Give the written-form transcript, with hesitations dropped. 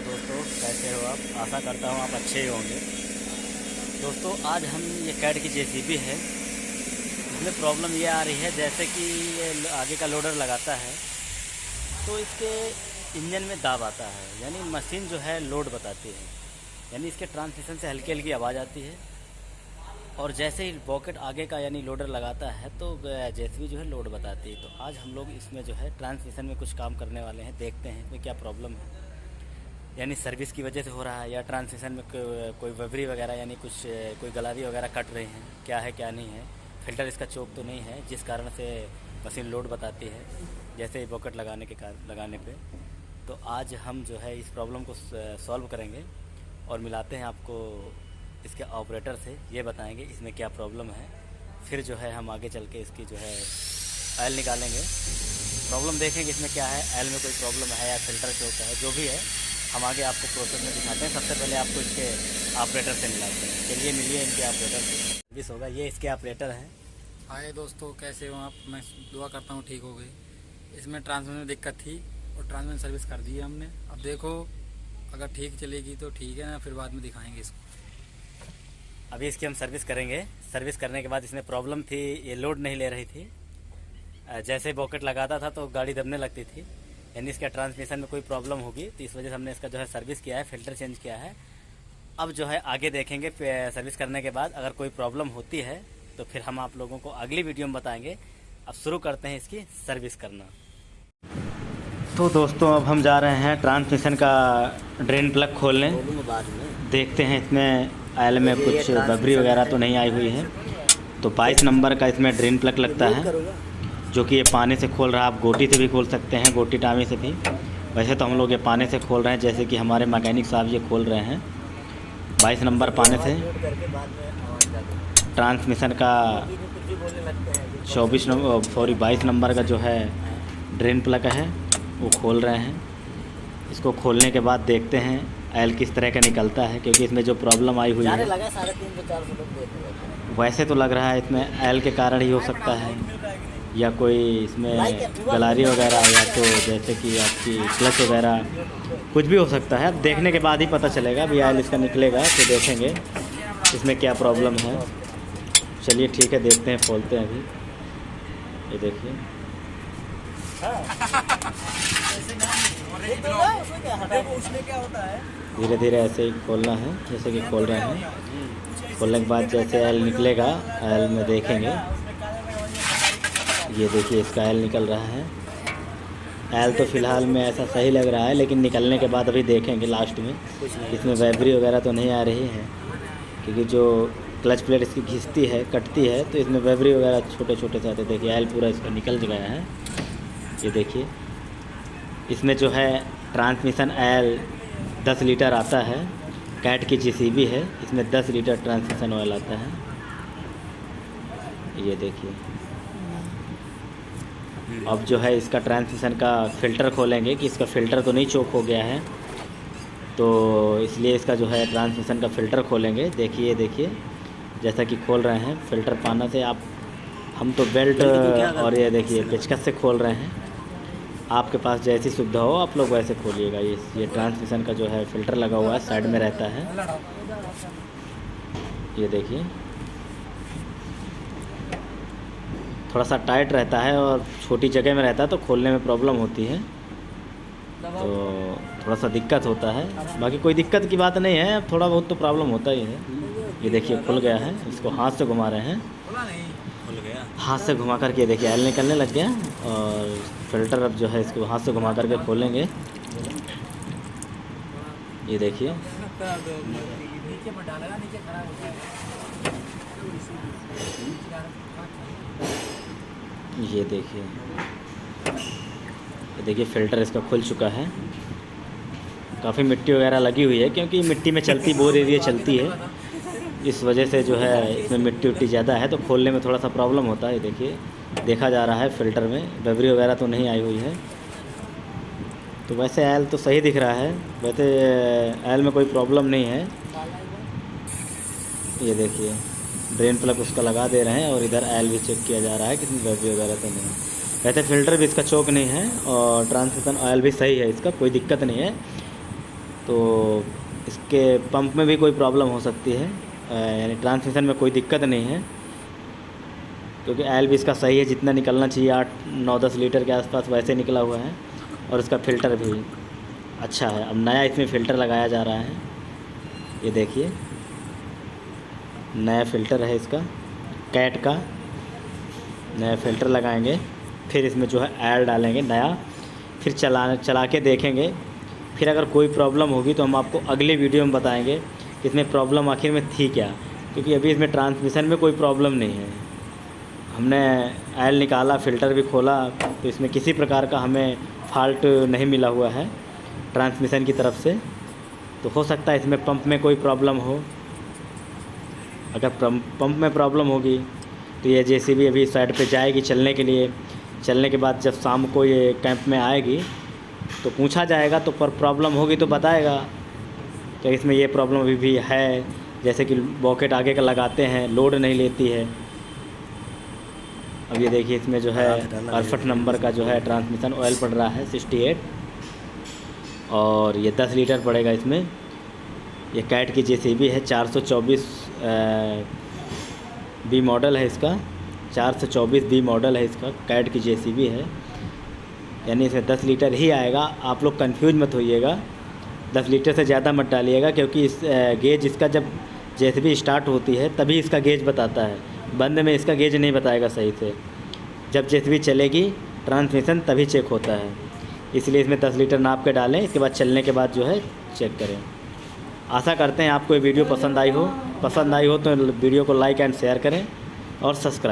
दोस्तों, कैसे हो आप? आशा करता हूँ आप अच्छे ही होंगे। दोस्तों, आज हम ये कैट की जेसीबी है, इसमें प्रॉब्लम ये आ रही है जैसे कि ये आगे का लोडर लगाता है तो इसके इंजन में दाब आता है, यानी मशीन जो है लोड बताती है, यानी इसके ट्रांसमिशन से हल्की हल्की आवाज़ आती है। और जैसे ही बॉकेट आगे का यानी लोडर लगाता है तो जेसीबी जो है लोड बताती है। तो आज हम लोग इसमें जो है ट्रांसमिशन में कुछ काम करने वाले हैं, देखते हैं इसमें क्या प्रॉब्लम है, यानी सर्विस की वजह से हो रहा है या ट्रांसमिशन में कोई वबरी वगैरह यानी कुछ कोई गलारी वगैरह कट रही हैं, क्या है क्या नहीं है। फिल्टर इसका चोक तो नहीं है जिस कारण से मशीन लोड बताती है जैसे ही बॉकेट लगाने पे। तो आज हम जो है इस प्रॉब्लम को सॉल्व करेंगे और मिलाते हैं आपको इसके ऑपरेटर से, ये बताएंगे इसमें क्या प्रॉब्लम है। फिर जो है हम आगे चल के इसकी जो है ऑयल निकालेंगे, प्रॉब्लम देखेंगे इसमें क्या है, ऑयल में कोई प्रॉब्लम है या फिल्टर चोक है, जो भी है हम आगे आपको प्रोसेस में दिखाते हैं। सबसे पहले आपको इसके ऑपरेटर से मिलाते हैं। चलिए मिलिए इनके ऑपरेटर से। सर्विस होगा, ये इसके ऑपरेटर हैं। हाय दोस्तों, कैसे हो आप? मैं दुआ करता हूँ ठीक हो गई। इसमें ट्रांसमिशन में दिक्कत थी और ट्रांसमिशन सर्विस कर दी है हमने। अब देखो अगर ठीक चलेगी तो ठीक है, ना फिर बाद में दिखाएंगे इसको। अभी इसकी हम सर्विस करेंगे। सर्विस करने के बाद इसमें प्रॉब्लम थी, ये लोड नहीं ले रही थी। जैसे बॉकेट लगाता था तो गाड़ी दबने लगती थी, यानी इसका ट्रांसमिशन में कोई प्रॉब्लम होगी। तो इस वजह से हमने इसका जो है सर्विस किया है, फ़िल्टर चेंज किया है। अब जो है आगे देखेंगे सर्विस करने के बाद अगर कोई प्रॉब्लम होती है तो फिर हम आप लोगों को अगली वीडियो में बताएंगे। अब शुरू करते हैं इसकी सर्विस करना। तो दोस्तों, अब हम जा रहे हैं ट्रांसमिशन का ड्रेन प्लग खोलने। देखते हैं इसमें ऑयल में कुछ बबरी वगैरह तो नहीं आई हुई है। तो 22 नंबर का इसमें ड्रेन प्लग लगता है, जो कि ये पानी से खोल रहा है। आप गोटी से भी खोल सकते हैं, गोटी टामी से भी। वैसे तो हम लोग ये पानी से खोल रहे हैं, जैसे कि हमारे मैकेनिक साहब ये खोल रहे हैं 22 नंबर पानी से। ट्रांसमिशन का 22 नंबर का जो है ड्रेन प्लग है वो खोल रहे हैं। इसको खोलने के बाद देखते हैं ऑयल किस तरह का निकलता है, क्योंकि इसमें जो प्रॉब्लम आई हुई है वैसे तो लग रहा है इसमें ऑयल के कारण ही हो सकता है, या कोई इसमें गलारी वगैरह, या तो जैसे कि आपकी क्लच वगैरह, कुछ भी हो सकता है। अब देखने के बाद ही पता चलेगा। अभी ऑयल इसका निकलेगा तो देखेंगे इसमें क्या प्रॉब्लम है। चलिए ठीक है, देखते हैं, खोलते हैं अभी। ये देखिए, धीरे धीरे ऐसे ही खोलना है जैसे कि खोल रहे हैं। खोलने के बाद जैसे ऑयल निकलेगा, ऑयल में देखेंगे। ये देखिए इसका ऑयल निकल रहा है। ऑयल तो फ़िलहाल में ऐसा सही लग रहा है, लेकिन निकलने के बाद अभी देखेंगे लास्ट में इसमें वाइब्रेशन वगैरह तो नहीं आ रही है, क्योंकि जो क्लच प्लेट इसकी घिसती है, कटती है, तो इसमें वाइब्रेशन वगैरह छोटे छोटे से आते। देखिए ऑयल पूरा इसका निकल गया है। ये देखिए इसमें जो है ट्रांसमिशन ऑयल 10 लीटर आता है। कैट की जेसीबी है, इसमें 10 लीटर ट्रांसमिशन ऑयल आता है। ये देखिए, अब जो है इसका ट्रांसमिशन का फ़िल्टर खोलेंगे कि इसका फ़िल्टर तो नहीं चोक हो गया है, तो इसलिए इसका जो है ट्रांसमिशन का फ़िल्टर खोलेंगे। देखिए देखिए जैसा कि खोल रहे हैं फ़िल्टर पाना से। आप हम तो बेल्ट और ये देखिए पेचकस से खोल रहे हैं। आपके पास जैसी सुविधा हो आप लोग वैसे खोलिएगा। ये ट्रांसमिशन का जो है फ़िल्टर लगा हुआ है, साइड में रहता है। ये देखिए थोड़ा सा टाइट रहता है और छोटी जगह में रहता है, तो खोलने में प्रॉब्लम होती है, तो थोड़ा सा दिक्कत होता है। बाकी कोई दिक्कत की बात नहीं है, थोड़ा बहुत तो प्रॉब्लम होता ही है। ये देखिए खुल गया है, इसको हाथ से घुमा रहे हैं। हाथ से घुमा करके देखिए ऑयल निकलने लग गया। और फ़िल्टर अब जो है इसको हाथ से घुमा करके खोलेंगे। ये देखिए, ये देखिए, ये देखिए फ़िल्टर इसका खुल चुका है। काफ़ी मिट्टी वगैरह लगी हुई है, क्योंकि मिट्टी में चलती बोर एरिया चलती है, इस वजह से जो है इसमें मिट्टी उट्टी ज़्यादा है, तो खोलने में थोड़ा सा प्रॉब्लम होता है। देखिए देखा जा रहा है फ़िल्टर में बबरी वगैरह तो नहीं आई हुई है। तो वैसे ऑयल तो सही दिख रहा है, वैसे ऑयल में कोई प्रॉब्लम नहीं है। ये देखिए ड्रेन प्लग उसका लगा दे रहे हैं और इधर ऑयल भी चेक किया जा रहा है कि बबरी वगैरह तो नहीं। वैसे फ़िल्टर भी इसका चोक नहीं है और ट्रांसमिशन ऑयल भी सही है, इसका कोई दिक्कत नहीं है। तो इसके पंप में भी कोई प्रॉब्लम हो सकती है, यानी ट्रांसमिशन में कोई दिक्कत नहीं है, क्योंकि ऑयल भी इसका सही है, जितना निकलना चाहिए 8-9-10 लीटर के आसपास वैसे निकला हुआ है। और इसका फ़िल्टर भी अच्छा है। अब नया इसमें फ़िल्टर लगाया जा रहा है, ये देखिए नया फ़िल्टर है इसका, कैट का नया फ़िल्टर लगाएंगे, फिर इसमें जो है ऑयल डालेंगे नया, फिर चला के देखेंगे। फिर अगर कोई प्रॉब्लम होगी तो हम आपको अगले वीडियो में बताएंगे कि इसमें प्रॉब्लम आखिर में थी क्या, क्योंकि अभी इसमें ट्रांसमिशन में कोई प्रॉब्लम नहीं है। हमने ऑयल निकाला, फ़िल्टर भी खोला, तो इसमें किसी प्रकार का हमें फॉल्ट नहीं मिला हुआ है ट्रांसमिशन की तरफ से। तो हो सकता है इसमें पंप में कोई प्रॉब्लम हो। अगर पंप में प्रॉब्लम होगी तो ये जेसीबी अभी साइड पे जाएगी चलने के लिए। चलने के बाद जब शाम को ये कैंप में आएगी तो पूछा जाएगा, तो पर प्रॉब्लम होगी तो बताएगा कि इसमें ये प्रॉब्लम अभी भी है, जैसे कि बॉकेट आगे का लगाते हैं लोड नहीं लेती है। अब ये देखिए इसमें जो है 68 नंबर का जो है ट्रांसमिशन ऑयल पड़ रहा है 68, और ये 10 लीटर पड़ेगा इसमें। ये कैट की जेसीबी है, 424 बी मॉडल है इसका, 424 बी मॉडल है इसका, कैट की जेसीबी है, यानी इसमें 10 लीटर ही आएगा। आप लोग कंफ्यूज मत होइएगा, 10 लीटर से ज़्यादा मत डालिएगा, क्योंकि इस गेज इसका जब जेसीबी स्टार्ट होती है तभी इसका गेज बताता है, बंद में इसका गेज नहीं बताएगा सही से। जब जेसीबी चलेगी ट्रांसमिशन तभी चेक होता है, इसलिए इसमें 10 लीटर नाप के डालें, इसके बाद चलने के बाद जो है चेक करें। आशा करते हैं आपको ये वीडियो पसंद आई हो तो वीडियो को लाइक एंड शेयर करें और सब्सक्राइब।